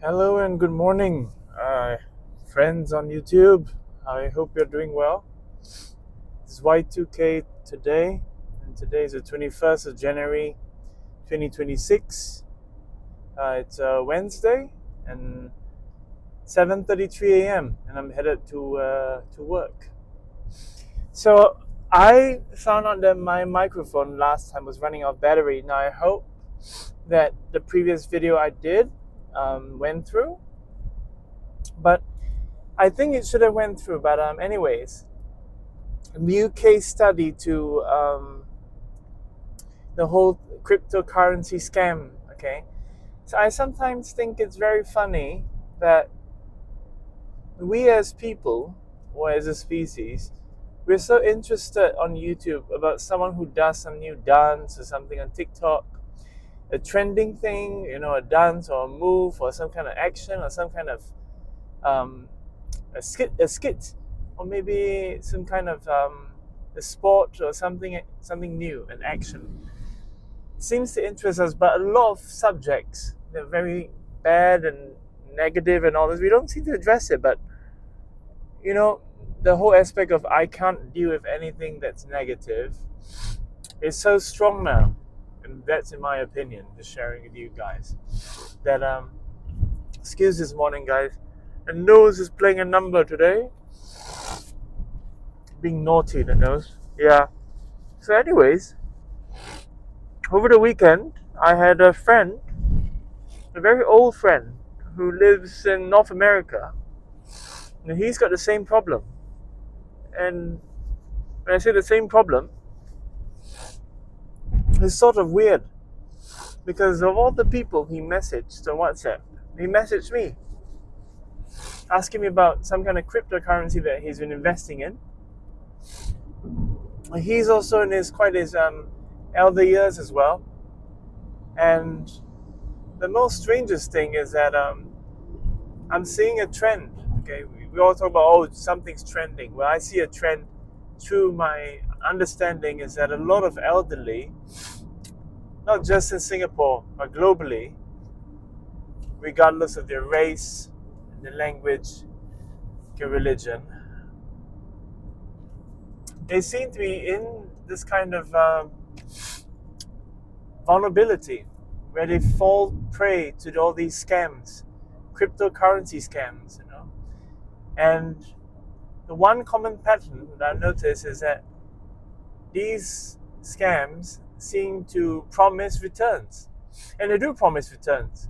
Hello and good morning, friends on YouTube. I hope you're doing well. It's Y2K today, and today is the 21st of January 2026. It's Wednesday and 7:33 a.m. and I'm headed to work. So I found out that my microphone last time was running out of battery. Now I hope that the previous video I did went through, but I think it should have went through. But anyways, a new case study to the whole cryptocurrency scam. Okay, so I sometimes think it's very funny that we as people or as a species, we're so interested on YouTube about someone who does some new dance or something on TikTok, a trending thing, a dance or a move or some kind of action or some kind of um, a skit, or maybe some kind of a sport or something new, an action. It seems to interest us, but a lot of subjects, they're very bad and negative and all this. We don't seem to address it, but you know, the whole aspect of I can't deal with anything that's negative is so strong now, and that's in my opinion. Just sharing with you guys that excuse this morning, guys. And nose is playing a number today. Being naughty, the nose. Yeah. So, anyways, over the weekend, I had a friend, a very old friend, who lives in North America. And he's got the same problem. And when I say the same problem, it's sort of weird. Because of all the people he messaged on WhatsApp, he messaged me, asking me about some kind of cryptocurrency that he's been investing in. He's also in his elder years as well. And the most strangest thing is that I'm seeing a trend. Okay, we all talk about something's trending. Well, I see a trend through my understanding is that a lot of elderly, not just in Singapore but globally, regardless of their race, their language, their religion, they seem to be in this kind of vulnerability where they fall prey to all these scams, cryptocurrency scams, And the one common pattern that I've noticed is that these scams seem to promise returns. And they do promise returns.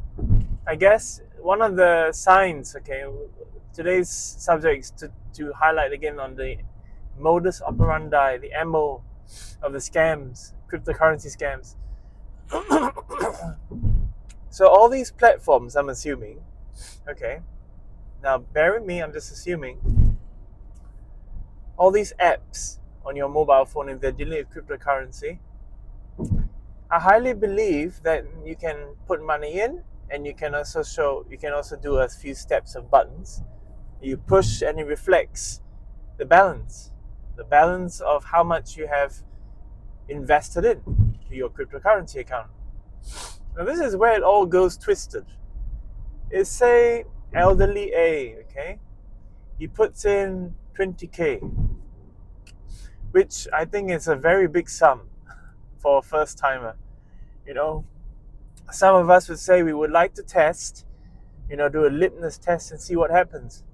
I guess one of the signs, today's subject is to highlight again on the modus operandi, the MO of the scams, cryptocurrency scams. So all these platforms, I'm assuming, now bear with me, I'm just assuming, all these apps on your mobile phone, if they're dealing with cryptocurrency, I highly believe that you can put money in, and you can also do a few steps of buttons. You push and it reflects the balance of how much you have invested in to your cryptocurrency account. Now this is where it all goes twisted. It's say elderly A, he puts in 20k, which I think is a very big sum for a first timer. Some of us would say we would like to test, do a litmus test and see what happens.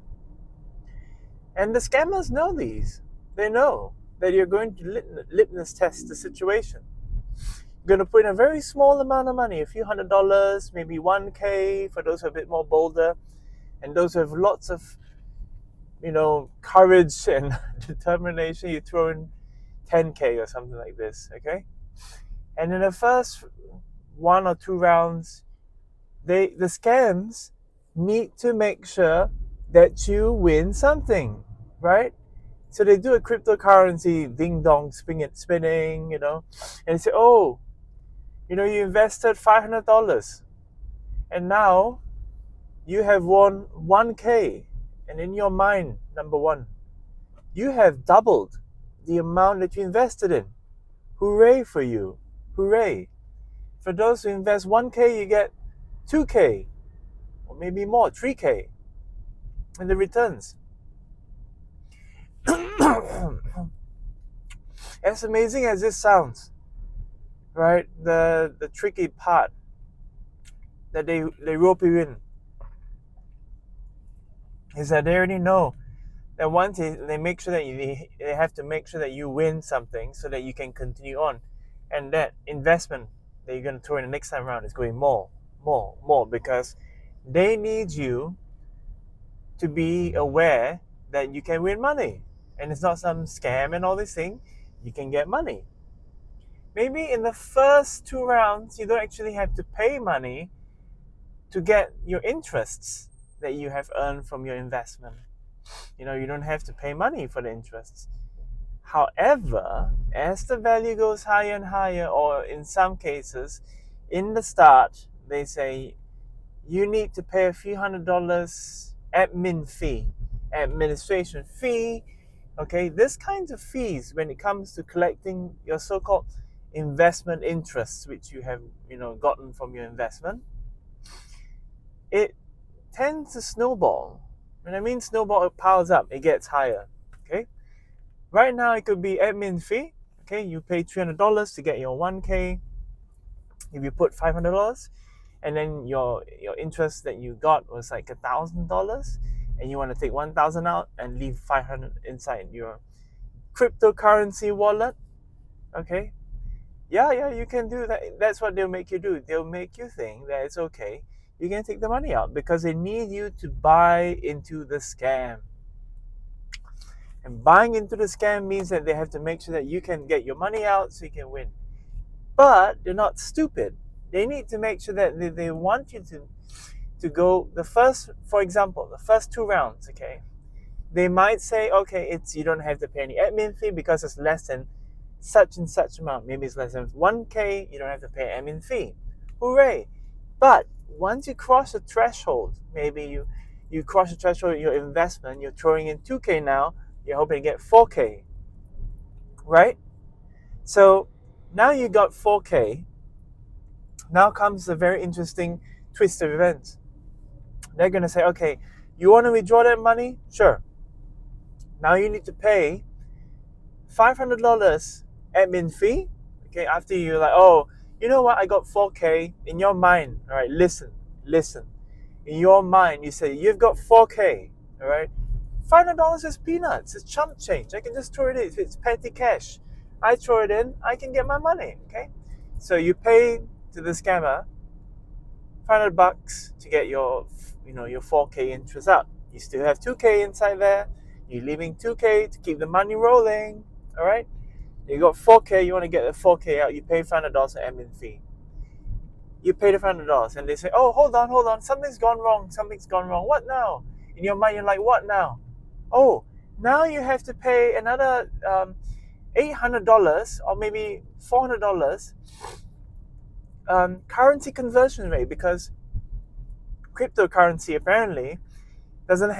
And the scammers know these. They know that you're going to litmus test the situation. You're going to put in a very small amount of money, a few $100, maybe 1k for those who are a bit more bolder, and those who have lots of, courage and determination, you throw in 10k or something like this, And in the first 1 or 2 rounds, the scams need to make sure that you win something, right? So they do a cryptocurrency ding dong spinning, and they say, oh, you invested $500, and now you have won 1k, and in your mind, number one, you have doubled the amount that you invested in. Hooray for you! Hooray! For those who invest 1k, you get 2k. or maybe more, 3K in the returns. As amazing as this sounds, right? The tricky part that they rope you in is that they already know that once they make sure that they have to make sure that you win something so that you can continue on, and that investment that you're going to throw in the next time around is going more, because they need you to be aware that you can win money, and it's not some scam and all this thing. You can get money. Maybe in the first 2 rounds you don't actually have to pay money to get your interests that you have earned from your investment. You don't have to pay money for the interests. However, as the value goes higher and higher, or in some cases, in the start, they say you need to pay a few $100 administration fee. Okay, this kinds of fees when it comes to collecting your so-called investment interests, which you have gotten from your investment, it tends to snowball. When I mean snowball, it piles up, it gets higher. Okay, right now it could be admin fee. Okay, you pay $300 to get your 1K. If you put $500, and then your interest that you got was like $1,000, and you want to take 1,000 out and leave 500 inside your cryptocurrency wallet. Okay, yeah, you can do that. That's what they'll make you do. They'll make you think that it's okay. You can take the money out because they need you to buy into the scam. And buying into the scam means that they have to make sure that you can get your money out so you can win. But they're not stupid. They need to make sure that they want you to go for example, the first 2 rounds, okay? They might say, okay, you don't have to pay any admin fee because it's less than such and such amount. Maybe it's less than 1K, you don't have to pay admin fee. Hooray! But once you cross the threshold, maybe you cross the threshold of your investment, you're throwing in 2K now, you're hoping to get 4K, right? So now you got 4K. Now comes a very interesting twist of events. They're going to say, okay, you want to withdraw that money? Sure. Now you need to pay $500 admin fee. Okay, after you're like, oh, you know what, I got 4K. In your mind, all right, listen. In your mind, you say, you've got 4K, all right? $500 is peanuts. It's chump change. I can just throw it in. If it's petty cash, I throw it in, I can get my money, okay? So you pay to the scammer $500 to get your 4K interest out. You still have 2K inside there. You're leaving 2K to keep the money rolling, all right? You got 4K, you want to get the 4K out, you pay $500 admin fee. You pay the $500 and they say, oh, hold on, something's gone wrong. What now? In your mind, you're like, what now? Oh, now you have to pay another $800 or maybe $400 currency conversion rate, because cryptocurrency apparently doesn't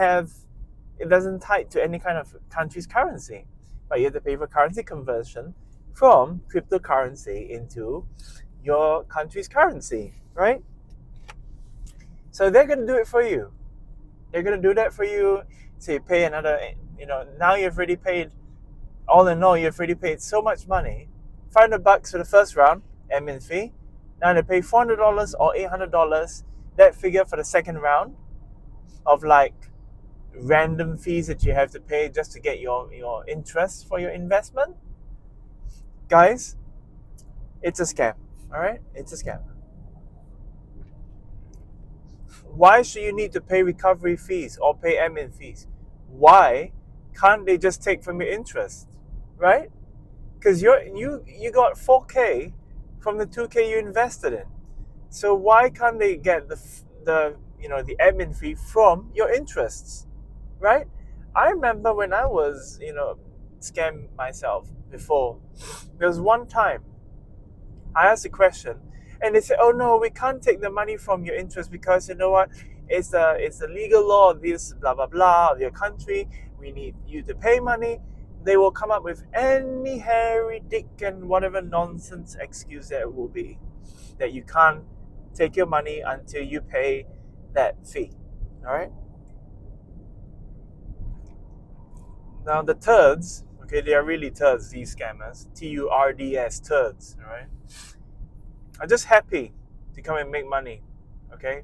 tie to any kind of country's currency, but you have to pay for currency conversion from cryptocurrency into your country's currency, right? So they're going to do it for you. They're going to do that for you. So you pay another, now you've already paid, all in all, you've already paid so much money. $500 for the first round, admin fee. Now they pay $400 or $800, that figure for the second round of like random fees that you have to pay just to get your interest for your investment. Guys, it's a scam, all right? It's a scam. Why should you need to pay recovery fees or pay admin fees? Why can't they just take from your interest, right? Because you got 4K from the 2K you invested in. So why can't they get the admin fee from your interests, right? I remember when I was scammed myself before. There was one time I asked a question, and they said, "Oh no, we can't take the money from your interest because you know what? It's the legal law of this blah blah blah of your country. We need you to pay money." They will come up with any hairy dick and whatever nonsense excuse there will be that you can't take your money until you pay that fee. All right. Now the turds, okay, they are really turds. These scammers, TURDS, turds. All right, are just happy to come and make money. Okay,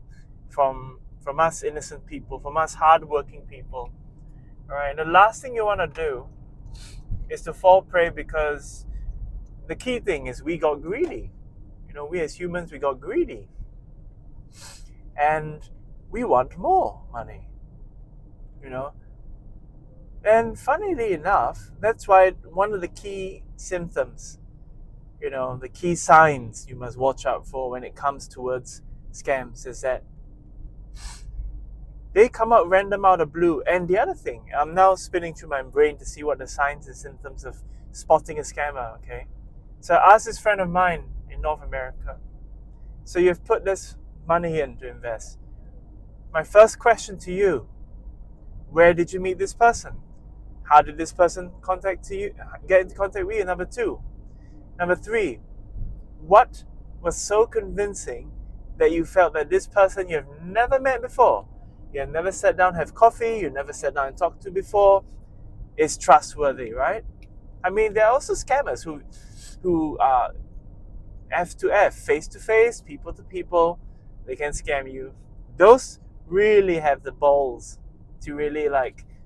from us innocent people, from us hardworking people. All right. And the last thing you want to do is to fall prey, because the key thing is we got greedy. We as humans, we got greedy. And we want more money. And funnily enough, that's why one of the key symptoms, the key signs you must watch out for when it comes towards scams is that they come out random out of blue. And the other thing, I'm now spinning through my brain to see what the signs and symptoms of spotting a scammer, okay? So I asked this friend of mine in North America, so you've put this money in to invest. My first question to you, where did you meet this person? How did this person get into contact with you? Number 2. Number 3, what was so convincing that you felt that this person you've never met before, you have never sat down, have coffee, you never sat down and talked to before, is trustworthy, right? I mean, there are also scammers who are F to F, face to face, people to people. They can scam you. Those really have the balls to really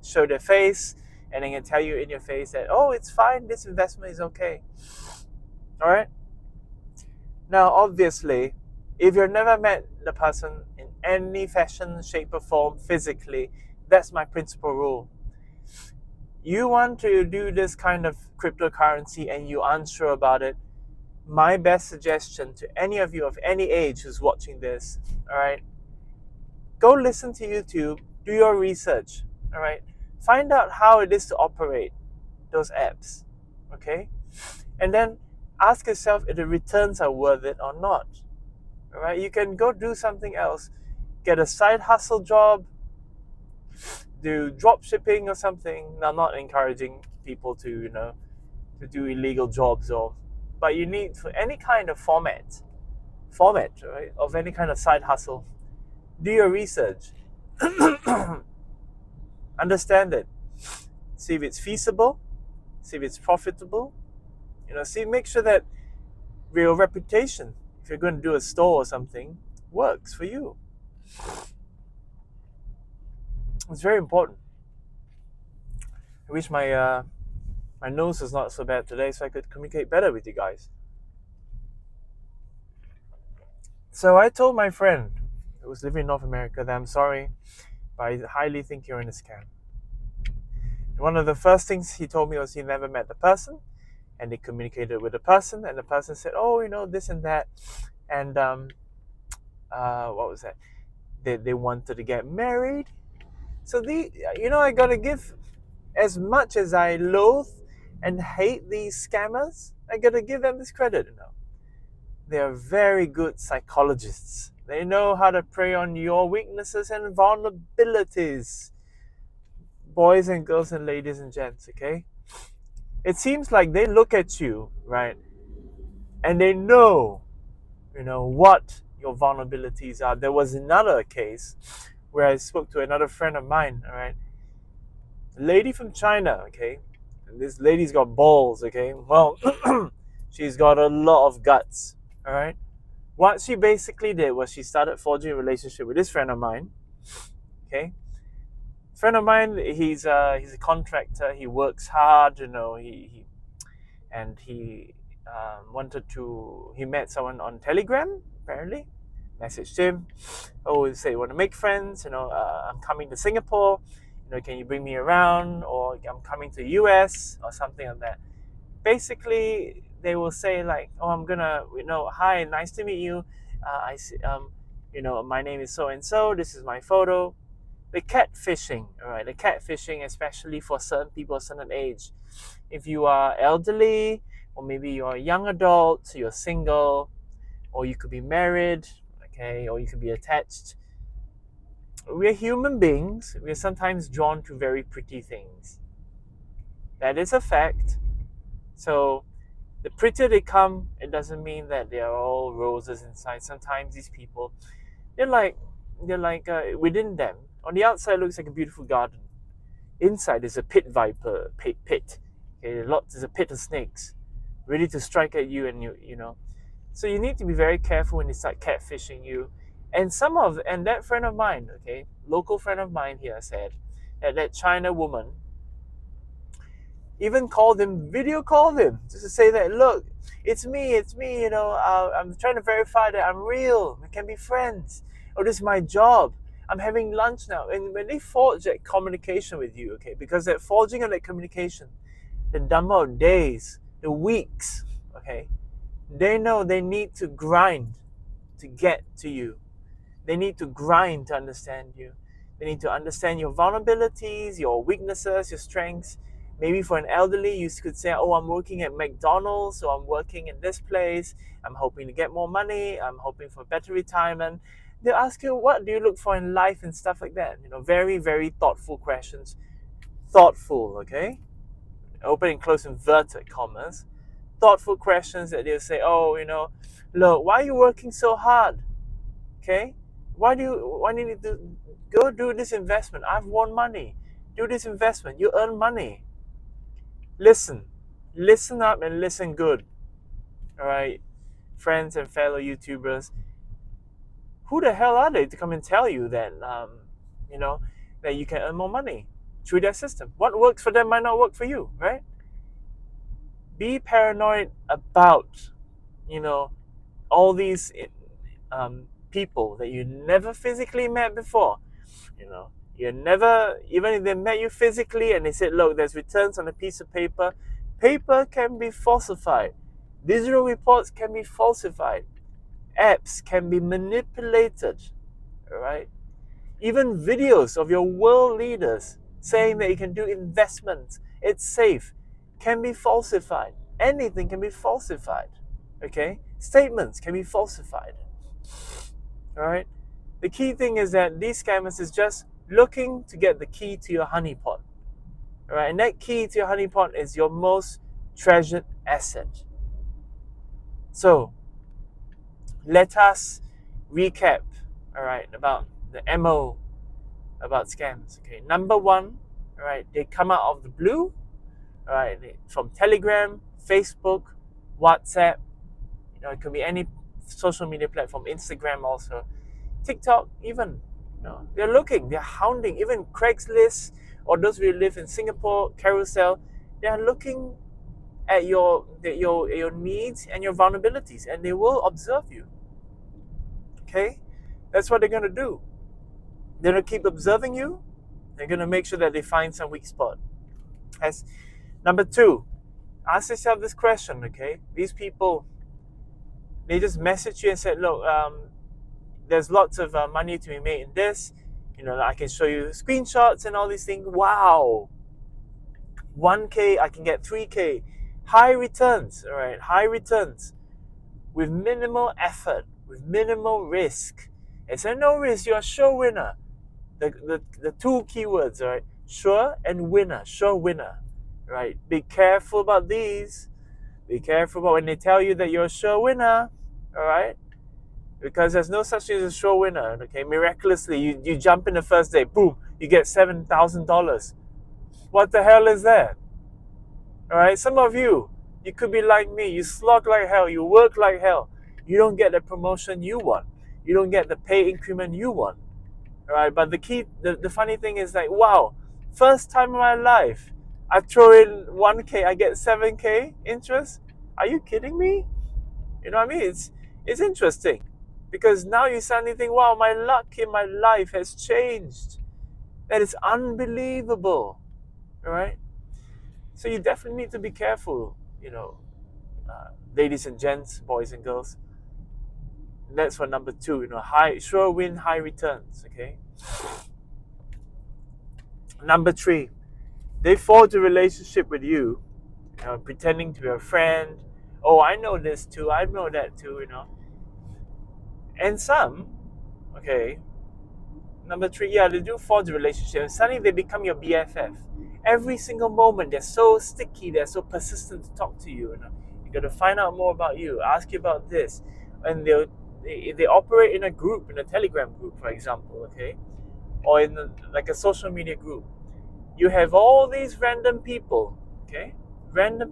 show their face, and they can tell you in your face that, oh, it's fine, this investment is okay. All right. Now, obviously, if you've never met the person in any fashion, shape, or form physically, that's my principal rule. You want to do this kind of cryptocurrency and you're unsure about it, my best suggestion to any of you of any age who's watching this, all right, go listen to YouTube, do your research, all right, find out how it is to operate those apps, okay, and then ask yourself if the returns are worth it or not. All right, you can go do something else, get a side hustle job, do drop shipping or something. Now, I'm not encouraging people to do illegal jobs, but you need, for any kind of format, right, of any kind of side hustle, do your research, understand it, see if it's feasible, see if it's profitable. Make sure that your reputation, if you're going to do a store or something, works for you. It's very important. I wish my nose is not so bad today, so I could communicate better with you guys. So I told my friend who was living in North America that I'm sorry, but I highly think you're in a scam. One of the first things he told me was he never met the person, and they communicated with the person, and the person said, oh, this and that, and what was that? They wanted to get married. So I gotta give, as much as I loathe and hate these scammers, I gotta give them this credit. They are very good psychologists. They know how to prey on your weaknesses and vulnerabilities, boys and girls and ladies and gents. Okay, it seems like they look at you, right, and they know, what your vulnerabilities are. There was another case where I spoke to another friend of mine, all right, a lady from China, okay, and this lady's got balls, okay, well, she's got a lot of guts, all right. What she basically did was she started forging a relationship with this friend of mine, okay. Friend of mine, he's a contractor. He works hard, he he met someone on Telegram, apparently, messaged him, say you want to make friends, I'm coming to Singapore, can you bring me around, or I'm coming to US or something like that. Basically, they will say I'm gonna, hi, nice to meet you, I see, my name is so and so, this is my photo. The catfishing, all right, the catfishing, especially for certain people, a certain age. If you are elderly, or maybe you're a young adult, you're single, or you could be married, okay, or you could be attached. We're human beings. We're sometimes drawn to very pretty things. That is a fact. So the prettier they come, it doesn't mean that they are all roses inside. Sometimes these people, they're like they're like within them. On the outside, it looks like a beautiful garden. Inside is a pit viper pit. Okay, there's a pit of snakes, ready to strike at you, and you know. So you need to be very careful when they start catfishing you. And that friend of mine, okay, local friend of mine here said that China woman even called him, video called him, just to say that, look, it's me, you know, I'm trying to verify that I'm real, we can be friends, or this is my job, I'm having lunch now. And when they forge that communication with you, okay, because that forging of that communication, the number of days, the weeks, okay, they know they need to grind to get to you. They need to grind to understand you. They need to understand your vulnerabilities, your weaknesses, your strengths. Maybe for an elderly, you could say, oh, I'm working at McDonald's, or I'm working in this place. I'm hoping to get more money. I'm hoping for better retirement. They'll ask you, what do you look for in life and stuff like that. You know, very, very thoughtful questions. Thoughtful, okay? Open and close inverted commas. Thoughtful questions that they'll say, oh, you know, look, why are you working so hard? Okay? Why do you need to go do this investment? I've won money. Do this investment. You earn money. Listen. Listen up and listen good. Alright? Friends and fellow YouTubers. Who the hell are they to come and tell you that you know, that you can earn more money through their system? What works for them might not work for you, right? Be paranoid about, you know, all these people that you never physically met before. You know, you never, even if they met you physically and they said, look, there's returns on a piece of paper. Paper can be falsified. Digital reports can be falsified. Apps can be manipulated. All right? Even videos of your world leaders saying that you can do investments, it's safe, can be falsified. Anything can be falsified. Okay? Statements can be falsified. All right? The key thing is that these scammers is just looking to get the key to your honeypot. All right? And that key to your honeypot is your most treasured asset. So, let us recap, all right, about the MO about scams. Okay, number one, all right, they come out of the blue, all right, from Telegram, Facebook, WhatsApp, you know, it could be any social media platform, Instagram also, TikTok even, you know, they're looking, they're hounding, even Craigslist, or those who live in Singapore, Carousel, they're looking at your needs and your vulnerabilities, and they will observe you. Okay, that's what they're going to do. They're going to keep observing you. They're going to make sure that they find some weak spot. As number two, ask yourself this question. Okay, these people, they just message you and said, look, there's lots of money to be made in this. You know, I can show you screenshots and all these things. Wow, 1K, I can get 3K. High returns, all right, high returns with minimal effort, with minimal risk. It's a no risk, you're a sure winner. The two keywords, all right, sure and winner, sure winner, right? Be careful about these. Be careful about when they tell you that you're a sure winner, all right? Because there's no such thing as a sure winner, okay? Miraculously, you jump in the first day, boom, you get $7,000. What the hell is that? All right, some of you could be like me. You slog like hell. You work like hell. You don't get the promotion you want. You don't get the pay increment you want. All right, but the funny thing is like, wow, first time in my life, I throw in 1K, I get 7K interest. Are you kidding me? You know what I mean? It's interesting because now you suddenly think, wow, my luck in my life has changed. That is unbelievable. All right. So you definitely need to be careful, you know, ladies and gents, boys and girls. And that's for number two, you know, sure win, high returns, okay? Number three, they forge a relationship with you, you know, pretending to be a friend. Oh, I know this too, I know that too, you know. And some, okay, number three, yeah, they do forge a relationship, and suddenly they become your BFF. Every single moment, they're so sticky, they're so persistent to talk to you. You know, you got to find out more about you, ask you about this, and they operate in a group, in a Telegram group, for example, okay, or in like a social media group. You have all these random people, okay,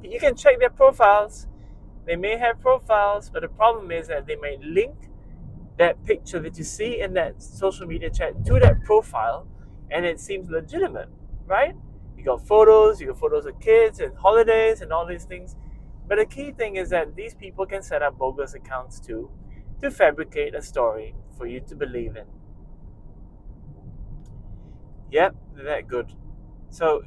you can check their profiles. They may have profiles, but the problem is that they may link that picture that you see in that social media chat to that profile, and it seems legitimate, right? You got photos of kids and holidays and all these things. But the key thing is that these people can set up bogus accounts too, to fabricate a story for you to believe in. Yep, they're that good. So,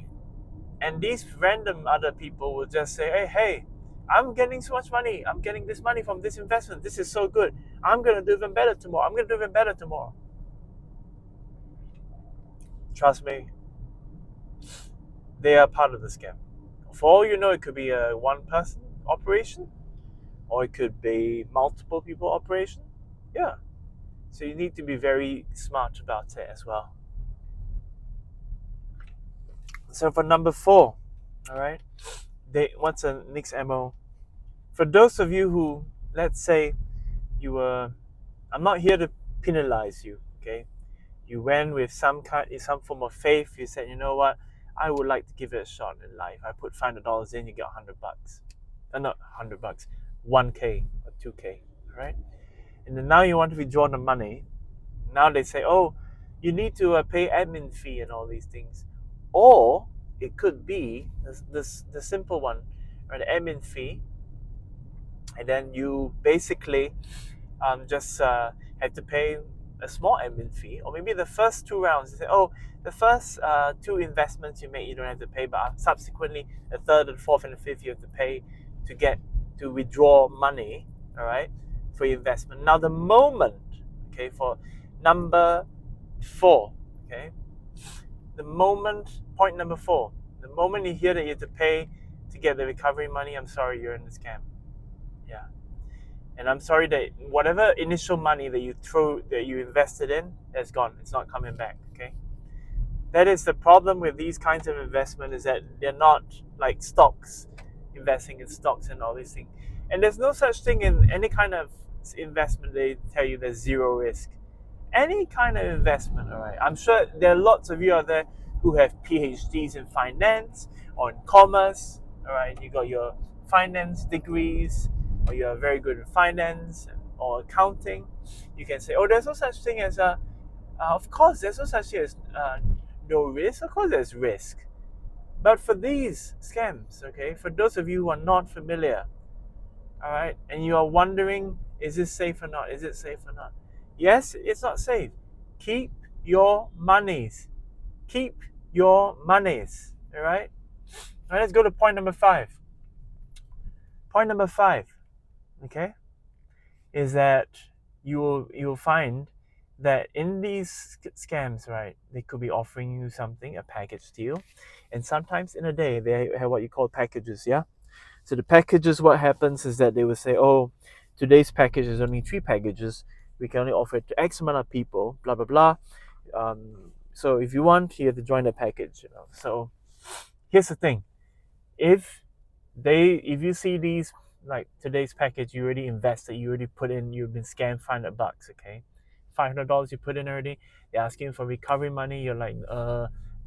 and these random other people will just say, hey, I'm getting so much money. I'm getting this money from this investment. This is so good. I'm going to do even better tomorrow. I'm going to do even better tomorrow. Trust me, they are part of the scam. For all you know, it could be a one-person operation, or it could be multiple people operation. Yeah. So you need to be very smart about it as well. So for number 4, all right, what's the next MO? For those of you who, let's say, I'm not here to penalize you, okay? You went with some form of faith. You said, you know what, I would like to give it a shot in life. I put $500 in, you get $100. Not $100, $1K or $2K, right? And then now you want to withdraw the money. Now they say, oh, you need to pay admin fee and all these things. Or it could be the simple one, right? The admin fee, and then you basically just have to pay a small admin fee, or maybe the first 2 rounds. You say, oh, the first 2 investments you make, you don't have to pay, but subsequently the third and fourth and the fifth you have to pay to withdraw money, all right, for your investment. Now the moment, okay, for number 4, okay, point number 4, the moment you hear that you have to pay to get the recovery money, I'm sorry, you're in the scam. Yeah. And I'm sorry that whatever initial money that you invested in has gone. It's not coming back, okay? That is the problem with these kinds of investment, is that they're not like stocks, investing in stocks and all these things. And there's no such thing in any kind of investment they tell you there's zero risk. Any kind of investment, all right? I'm sure there are lots of you out there who have PhDs in finance or in commerce, all right? You got your finance degrees, or you are very good in finance or accounting. You can say, oh, there's no such thing as of course, there's no such thing as no risk. Of course, there's risk. But for these scams, okay, for those of you who are not familiar, all right, and you are wondering, is this safe or not? Is it safe or not? Yes, it's not safe. Keep your monies. Keep your monies, all right? Now let's go to point number 5. Point number 5, okay, is that you will find that in these scams, right, they could be offering you something, a package deal, and sometimes in a day they have what you call packages, yeah? So the packages, what happens is that they will say, oh, today's package is only 3 packages, we can only offer it to X amount of people, blah blah blah. So if you want, you have to join the package, you know. So here's the thing, if you see these, like today's package, you already invested, you already put in, you've been scammed $500, okay, $500 you put in already, they're asking for recovery money, you're like,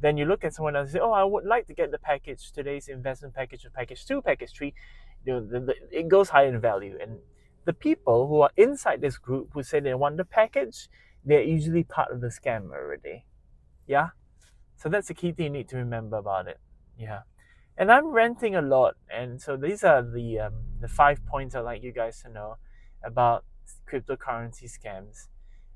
then you look at someone else and say, oh, I would like to get the package, today's investment package, or package 2, package 3, it goes higher in value. And the people who are inside this group who say they want the package, they're usually part of the scam already. Yeah? So that's the key thing you need to remember about it. Yeah. And I'm ranting a lot, and so these are the 5 points I'd like you guys to know about cryptocurrency scams.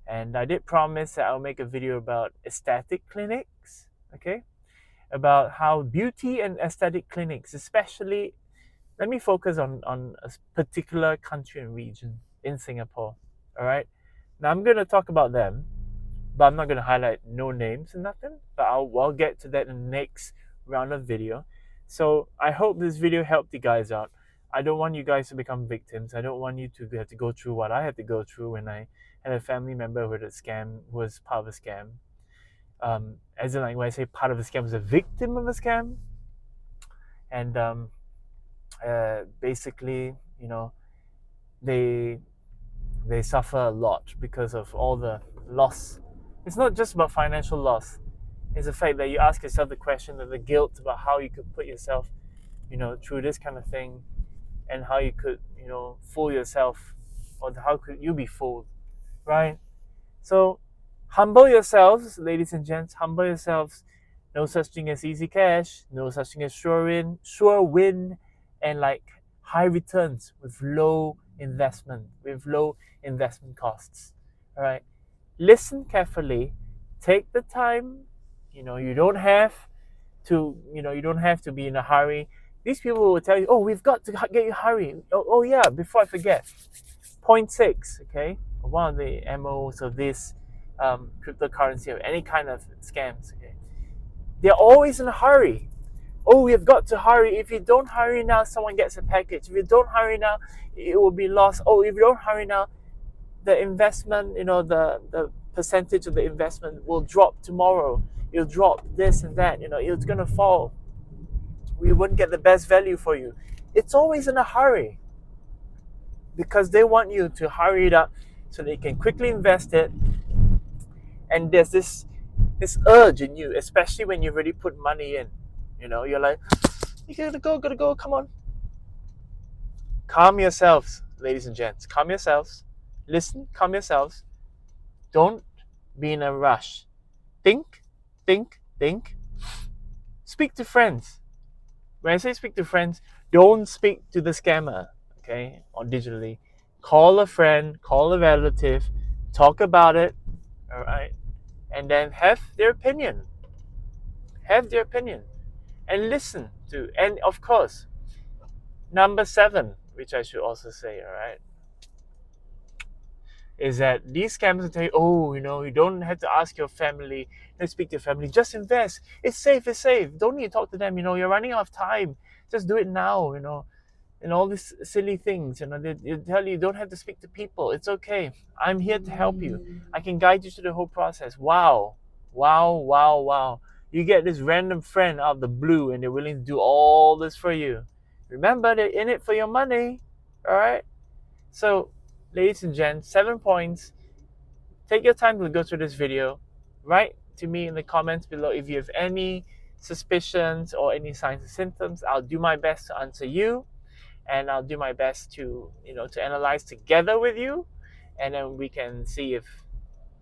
And I did promise that I'll make a video about aesthetic clinics, okay? About how beauty and aesthetic clinics, especially, let me focus on a particular country and region in Singapore, all right? Now I'm going to talk about them, but I'm not going to highlight no names and nothing, but I'll get to that in the next round of video. So I hope this video helped you guys out. I don't want you guys to become victims. I don't want you to have to go through what I had to go through when I had a family member who was part of a scam. As in, like, when I say part of a scam, was a victim of a scam. And basically, you know, they they suffer a lot because of all the loss. It's not just about financial loss. It's the fact that you ask yourself the question of the guilt about how you could put yourself, through this kind of thing, and how you could, fool yourself, or how could you be fooled, right? So, humble yourselves, ladies and gents. Humble yourselves. No such thing as easy cash. No such thing as sure win, and like high returns with low investment costs. All right. Listen carefully. Take the time. You don't have to be in a hurry. These people will tell you, "Oh, we've got to get you hurry." Oh yeah. Before I forget, point 6. Okay, one of the MOs of this cryptocurrency or any kind of scams. Okay, they're always in a hurry. Oh, we've got to hurry. If you don't hurry now, someone gets a package. If you don't hurry now, it will be lost. Oh, if you don't hurry now, the investment, the percentage of the investment will drop tomorrow. It'll drop this and that. It's gonna fall. We wouldn't get the best value for you. It's always in a hurry because they want you to hurry it up so they can quickly invest it. And there's this urge in you, especially when you've already put money in. You're like, you gotta go, come on. Calm yourselves, ladies and gents. Calm yourselves. Listen, calm yourselves. Don't be in a rush. Think. Speak to friends. When I say speak to friends, don't speak to the scammer, okay, or digitally. Call a friend, call a relative, talk about it, all right, and then have their opinion. And listen to, and of course, number 7, which I should also say, all right, is that these scammers tell you, oh, you don't have to ask your family, don't speak to your family, just invest. It's safe. Don't need to talk to them. You're running out of time. Just do it now. And all these silly things. They tell you don't have to speak to people. It's okay. I'm here to help you. I can guide you through the whole process. Wow. You get this random friend out of the blue, and they're willing to do all this for you. Remember, they're in it for your money. All right. So, ladies and gents, 7 points. Take your time to go through this video. Write to me in the comments below if you have any suspicions or any signs and symptoms. I'll do my best to answer you, and I'll do my best to analyze together with you, and then we can see if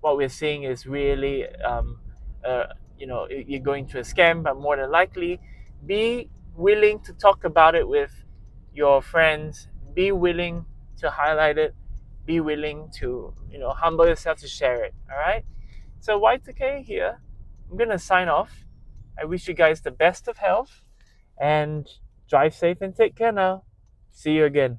what we're seeing is really you're going to a scam. But more than likely, be willing to talk about it with your friends. Be willing to highlight it. Be willing to humble yourself to share it. All right. So Y2K here. I'm gonna sign off. I wish you guys the best of health, and drive safe and take care now. See you again.